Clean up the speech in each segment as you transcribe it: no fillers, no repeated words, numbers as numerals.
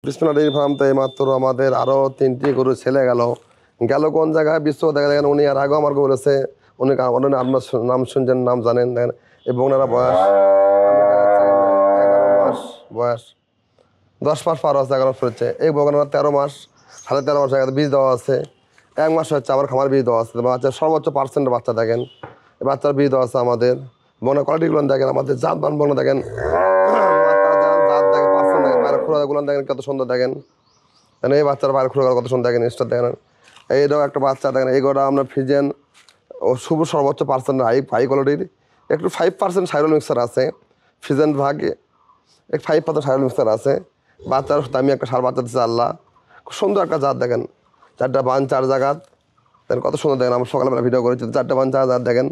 বিসমিল্লাহ dairy farm তো এইমাত্র আমাদের আরও 3টি গরু ছেলে গেল কোন জায়গায় বিশ্ব দেখা দেখেন উনি আর আগেও আমার বলেছে উনি আপনার নাম শুনছেন নাম জানেন দেখেন এবং ওনারা বয়স 11 মাস বয়স 10 মাস পার হচ্ছে 11 মাস হচ্ছে এই বগনারা 13 মাস 13.5 মাস আগে বীজ দেওয়া আছে 1 মাস হচ্ছে আমার খামার বীজ দেওয়া আছে বাচ্চা সর্বোচ্চ পার্সেন্টের বাচ্চা দেখেন এই বাচ্চার বীজ দেওয়া আছে আমাদের বগনা কোয়ালিটিগুলো দেখেন আমাদের জাত বান বগনা দেখেন খুঁড়াগুলো দেখেন কত সুন্দর দেখেন এই বাচ্চার বাইরে খুঁড়া কত সুন্দর দেখেন স্টার দেখেন এইটাও একটা বাচ্চা দেখেন এইগুলো আমরা ফ্রিজেন ও শুভ সর্বোচ্চ পার্সেন্ট হাই কোয়ালিটির একটু 5% সাইরল মিক্সার আছে ফ্রিজেন ভাগে 5% সাইরল মিক্সার আছে বাচ্চার আমি একটা সার বাচ্চা দিচ্ছি আল্লাহ খুব সুন্দর একটা জাত দেখেন 4টা বান 4 জায়গাত দেখেন কত সুন্দর দেখেন আমরা সকালবেলা ভিডিও করেছি 4টা বান 4 জাত দেখেন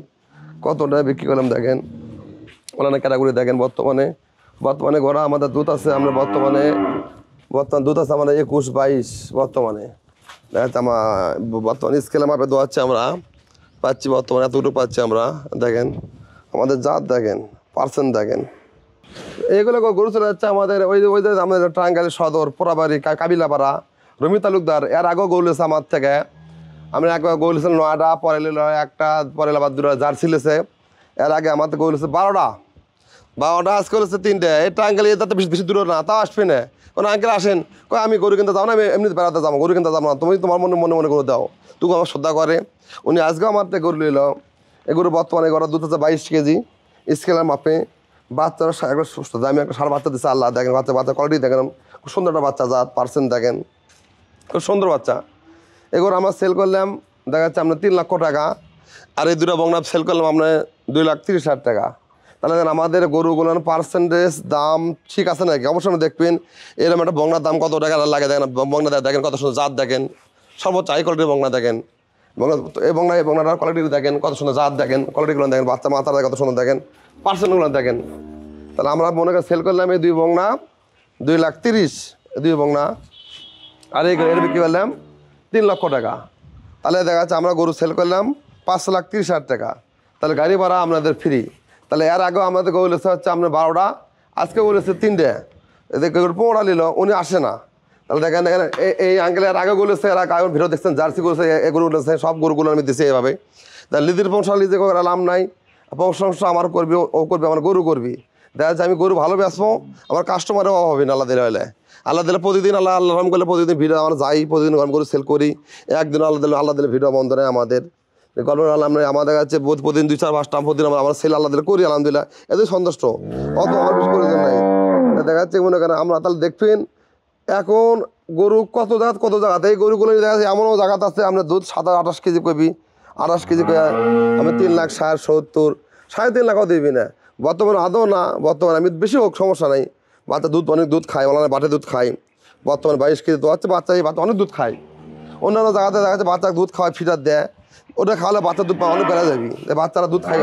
কতটা বিক্রি করলাম দেখেন অনেক ক্যাটাগরি দেখেন বর্তমানে ঘোড়া আমাদের দুধ আছে আমরা বর্তমান দুধ আছে আমাদের 21-22 বর্তমানে দেখা যাচ্ছে আমার বর্তমানে স্কেলে মাপে দোয়াচ্ছে আমরা পাচ্ছি বর্তমানে এতটুকু পাচ্ছি আমরা দেখেন আমাদের জাত দেখেন পার্সেন্ট দেখেন এইগুলো গরু চলে যাচ্ছে আমাদের ওই যে আমাদের টাঙ্গাইল সদর পোড়াবাড়ি কাবিলাপাড়া রমি তালুকদার এর আগেও গরু লেছে আমার থেকে আমরা একবার গরু লেছিলাম 9টা পরে নিল একটা পরে আবার 2টা জার্সি লেছে এর আগে আমাদের গরু লেছে 12টা আজকে হচ্ছে 3টে এই টাঙ্গাইল তাতে বেশি দূর না তাও আসবে না কোনো আঙ্কেল আসেন কয় আমি গরু কিনতে যাও না আমি এমনিতে বেড়াতে যাবো গরু কিনতে যাবো না তুমি তোমার মনে করে দাও তুমি আমার শ্রদ্ধা করে উনি আজকেও আমার থেকে গরু নিল এই গরু বর্তমানে গরু দুধ হচ্ছে 22 কেজি স্কেলের মাপে বাচ্চারা একবার সুস্থ আমি একটা সার বাচ্চা দিচ্ছি আল্লাহ দেখেন বাচ্চা কোয়ালিটি দেখেন খুব সুন্দর একটা বাচ্চা জাত পার্সেন্ট দেখেন খুব সুন্দর বাচ্চা এগুলো আমরা সেল করলাম দেখা যাচ্ছে আপনার 3 লক্ষ টাকা আর এই 2টা বগনা সেল করলাম আপনার 2,30,000 টাকা তাহলে আমাদের গরুগুলোর পার্সেন্টেজ দাম ঠিক আছে নাকি অবশ্যই দেখবেন এরকম একটা বগনার দাম কত টাকা লাগে দেখেন বগনা দেখেন কত সুন্দর জাত দেখেন সর্বোচ্চ হাই কোয়ালিটির বগনা দেখেন এই বগনাটার কোয়ালিটি দেখেন কত সুন্দর জাত দেখেন কোয়ালিটিগুলো দেখেন বাচ্চা মাথাটা কত সুন্দর দেখেন পার্সেন্টগুলো দেখেন তাহলে আমরা মনে করি সেল করলাম এই 2 বগনা 2,30,000 2 বগনা আর এর বিক্রি করলাম 3 লক্ষ টাকা তাহলে দেখা যাচ্ছে আমরা গরু সেল করলাম 5,30,000 টাকা তাহলে গাড়ি ভাড়া আপনাদের ফ্রি তাহলে এর আগেও আমাদের গরু লেছে হচ্ছে আপনার 12টা আজকে বলেছে 3টে এদের গরু 15টা নিল উনি আসে না তাহলে দেখেন এই আঙ্কেলের আগে গরু লেছে এর আগে ভিডিও দেখছেন জার্সি গরু এগুলো লেছে সব গরুগুলো আমি দিচ্ছি এইভাবে তাহলে লিজের বংশ লিজে করে লাভ নাই বংশ আমার করবি ও করবি আমার গরু করবি দেখা যাচ্ছে আমি গরু ভালো বেসবো আমার কাস্টমারের অভাব হবে না আল্লাহ দিলে হলে আল্লাহ দিলে প্রতিদিন আল্লাহ রহম করলে প্রতিদিন ভিডিও আমরা যাই প্রতিদিন গরু সেল করি একদিন আল্লাহ দিলে ভিডিও বন্ধ নেই আমাদের গল্প আমরা আমাদের কাছে প্রতিদিন 2-4-5টা প্রতিদিন আমরা সেল আল্লাহ দিলে করি আলহামদুলিল্লাহ এদের সন্তুষ্ট অত আমার বেশি প্রয়োজন নাই দেখা যাচ্ছে মনে করেন আমরা তাহলে দেখবেন এখন গরু কত জায়গাতে এই গরুগুলো দেখা যাচ্ছে এমনও জায়গাতে আছে আমরা দুধ 27-28 কেজি কবি 28 কেজি আমি 3,60,70 3.5 লাখও দিবি না বর্তমানে আদৌ না বর্তমানে আমি বেশি হোক সমস্যা নাই বাচ্চা দুধ অনেক দুধ খায় ওনারা বাটে দুধ খাই বর্তমানে 22 কেজি তো হচ্ছে বাচ্চা অনেক দুধ খায় অন্যান্য জায়গাতে দেখা যাচ্ছে বাচ্চা দুধ খাওয়ায় ফিটার দেয় ওটা খাওয়ালে বাচ্চার দুধ পাওয়া অনেক বেড়ে যাবি বাচ্চারা দুধ খাই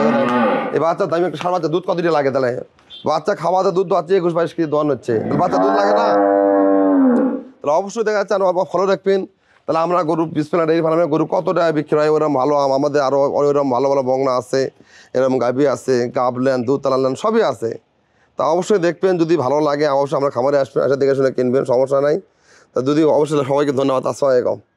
এই বাচ্চার দামি একটা সার বাচ্চা দুধ কতটি লাগে তাহলে বাচ্চা খাওয়াতে দুধ হচ্ছে 21-22 কেজি দোয়ান হচ্ছে বাচ্চা দুধ লাগে না তাহলে অবশ্যই দেখা যাচ্ছে ফলো রাখবেন তাহলে আমরা গরু বিসমিল্লাহ ডেইরি ফার্মে গরু কত টাকা বিক্রি হয় ওরকম ভালো আমাদের আরও ওইরকম ভালো বগনা আছে এরকম গাভী আছে গাবলেন দুধ তালালেন সবই আছে তা অবশ্যই দেখবেন যদি ভালো লাগে অবশ্যই আমরা খামারে আসবেন আসে দেখে শুনে কিনবেন সমস্যা নাই তা যদি অবশ্যই সবাইকে ধন্যবাদ আসসালামু আলাইকুম